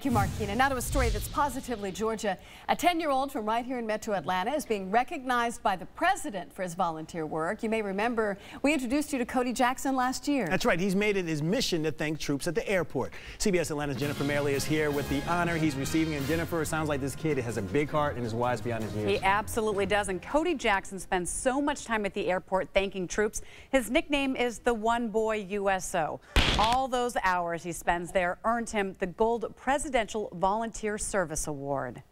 Thank you, Marquina. Now to a story that's positively Georgia. A 10-year-old from right here in Metro Atlanta is being recognized by the president for his volunteer work. You may remember we introduced you to Cody Jackson last year. That's right. He's made it his mission to thank troops at the airport. CBS Atlanta's Jennifer Merrily is here with the honor he's receiving. And Jennifer, it sounds like this kid has a big heart and is wise beyond his years. He absolutely does. And Cody Jackson spends so much time at the airport thanking troops. His nickname is the One Boy USO. All those hours he spends there earned him the Gold Presidential Volunteer Service Award.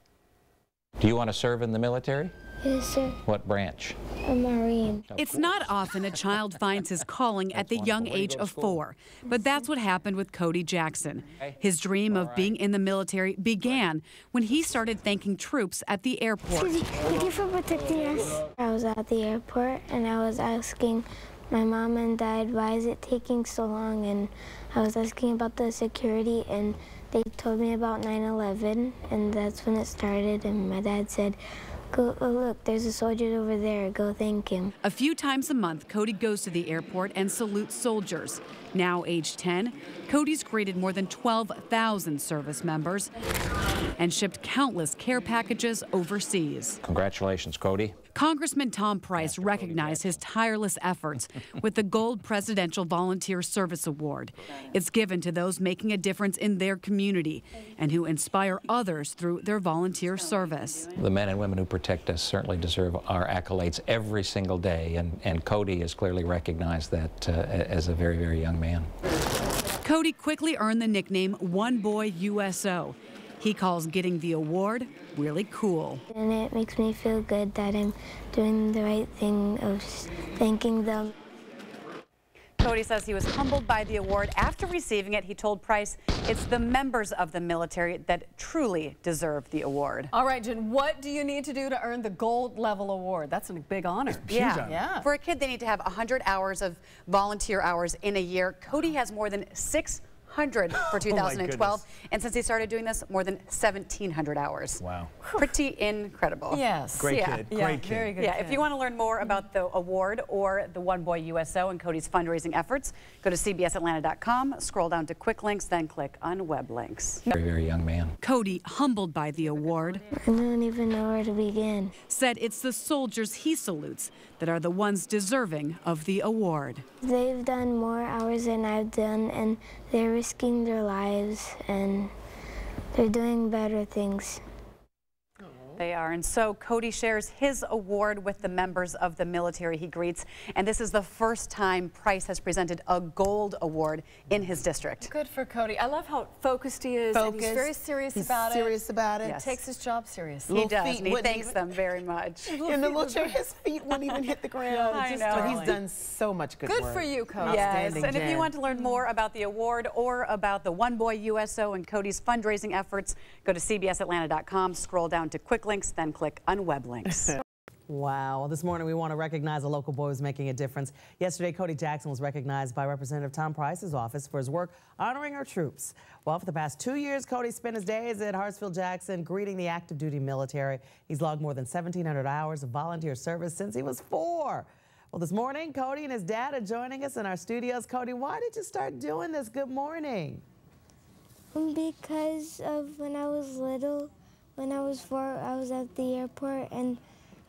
Do you want to serve in the military? Yes, sir. What branch? A Marine. It's not often a child finds his calling at the young age of 4, but that's what happened with Cody Jackson. His dream of being in the military began when he started thanking troops at the airport. Thank you for protecting us. I was at the airport and I was asking my mom and dad, why is it taking so long? And I was asking about the security and they told me about 9/11 and that's when it started. And my dad said, "Go, oh look, there's a soldier over there, go thank him." A few times a month, Cody goes to the airport and salutes soldiers. Now age 10, Cody's greeted more than 12,000 service members and shipped countless care packages overseas. Congratulations, Cody. Congressman Tom Price recognized his tireless efforts with the Gold Presidential Volunteer Service Award. It's given to those making a difference in their community and who inspire others through their volunteer service. The men and women who protect us certainly deserve our accolades every single day, and Cody has clearly recognized that as a very, very young man. Cody quickly earned the nickname One Boy USO. He calls getting the award really cool. And it makes me feel good that I'm doing the right thing of thanking them. Cody says he was humbled by the award. After receiving it, he told Price it's the members of the military that truly deserve the award. All right, Jen, what do you need to do to earn the gold level award? That's a big honor. Yeah. For a kid, they need to have 100 hours of volunteer hours in a year. Cody has more than 600 for 2012, and since he started doing this, more than 1,700 hours. Wow. Pretty incredible. Yes. Great kid. Great kid. Very good. Yeah, kid. If you want to learn more about the award or the One Boy USO and Cody's fundraising efforts, go to cbsatlanta.com, scroll down to quick links, then click on web links. Very, very young man. Cody, humbled by the award, I don't even know where to begin. said it's the soldiers he salutes that are the ones deserving of the award. They've done more hours than I've done, and they're risking their lives, and they're doing better things. They are, and so Cody shares his award with the members of the military he greets, and this is the first time Price has presented a gold award in his district. Good for Cody. I love how focused he is. And he's very serious about it. Yes. He takes his job seriously. He does, and he thanks them very much. In the little chair, his feet wouldn't even hit the ground. I know. But he's done so much good work. Good for you, Cody. Yes, and if Jen. you want to learn more about the award or about the One Boy USO and Cody's fundraising efforts, go to cbsatlanta.com, scroll down to quick links, then click on web links. Wow. Well, this morning we want to recognize a local boy who's making a difference. Yesterday, Cody Jackson was recognized by Representative Tom Price's office for his work honoring our troops. Well, for the past 2 years, Cody spent his days at Hartsfield-Jackson greeting the active duty military. He's logged more than 1,700 hours of volunteer service since he was 4. Well, this morning, Cody and his dad are joining us in our studios. Cody, why did you start doing this? Good morning. Because of when I was little, when I was 4, I was at the airport and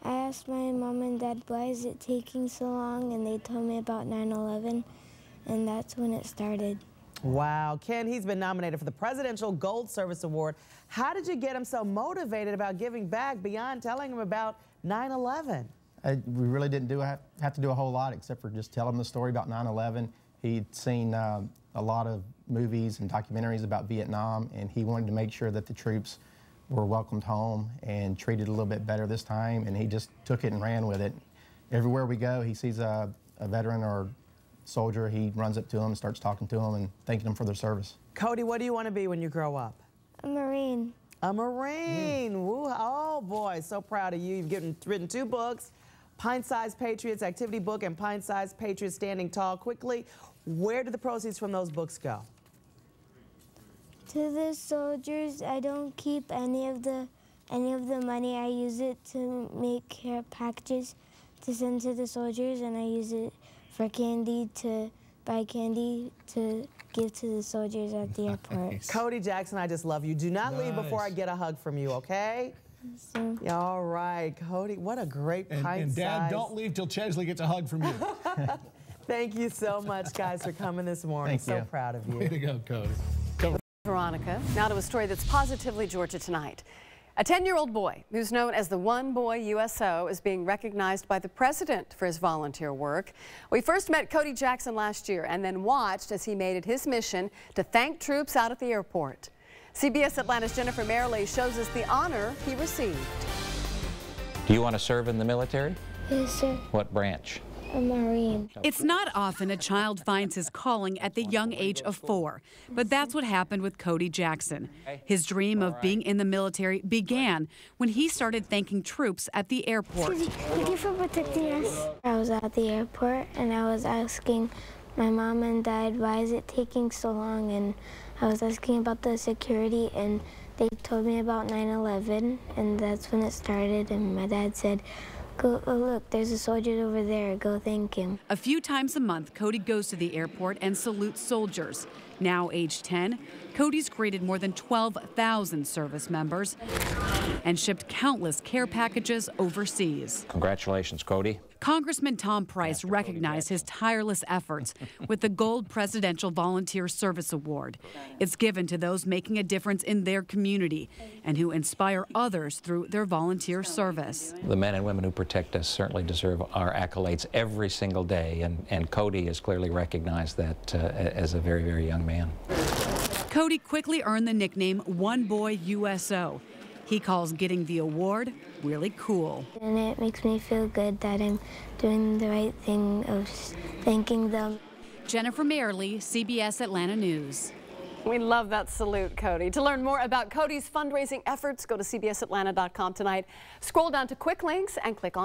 I asked my mom and dad, why is it taking so long? And they told me about 9/11, and that's when it started. Wow. Ken, he's been nominated for the Presidential Gold Service Award. How did you get him so motivated about giving back beyond telling him about 9/11? We really didn't have to do a whole lot except for just tell him the story about 9/11. He'd seen a lot of movies and documentaries about Vietnam, and he wanted to make sure that the troops were welcomed home and treated a little bit better this time, and he just took it and ran with it. Everywhere we go, he sees a veteran or soldier, he runs up to them, starts talking to them and thanking them for their service. Cody, what do you want to be when you grow up? A Marine. A Marine. Woo. Oh, boy, so proud of you. You've written 2 books, Pint-Sized Patriots Activity Book and Pint-Sized Patriots Standing Tall. Quickly, where do the proceeds from those books go? To the soldiers. I don't keep any of the money. I use it to make care packages to send to the soldiers, and I use it for candy, to buy candy to give to the soldiers at the airport. Cody Jackson, I just love you. Do not leave before I get a hug from you, okay? So, All right, Cody, what a great pint And Dad, size. don't leave till Chesley gets a hug from you. Thank you so much, guys, for coming this morning. Thank you. So proud of you. Way to go, Cody. Veronica. Now to a story that's positively Georgia tonight. A 10-year-old boy who's known as the One Boy USO is being recognized by the president for his volunteer work. We first met Cody Jackson last year and then watched as he made it his mission to thank troops out at the airport. CBS Atlanta's Jennifer Merrily shows us the honor he received. Do you want to serve in the military? yes, sir. What branch? A Marine. It's not often a child finds his calling at the young age of 4, but that's what happened with Cody Jackson. His dream of being in the military began when he started thanking troops at the airport. Thank you for protecting us. I was at the airport and I was asking my mom and dad, why is it taking so long? And I was asking about the security and they told me about 9/11 and that's when it started. And my dad said, go, oh look, there's a soldier over there, go thank him. A few times a month, Cody goes to the airport and salutes soldiers. Now age 10, Cody's greeted more than 12,000 service members and shipped countless care packages overseas. Congratulations, Cody. Congressman Tom Price recognized his tireless efforts with the Gold Presidential Volunteer Service Award. It's given to those making a difference in their community and who inspire others through their volunteer service. The men and women who protect us certainly deserve our accolades every single day, and Cody has clearly recognized that as a very, very young man. Cody quickly earned the nickname One Boy USO. He calls getting the award really cool. And it makes me feel good that I'm doing the right thing of thanking them. Jennifer Merrily, CBS Atlanta News. We love that salute, Cody. To learn more about Cody's fundraising efforts, go to cbsatlanta.com tonight. Scroll down to quick links and click on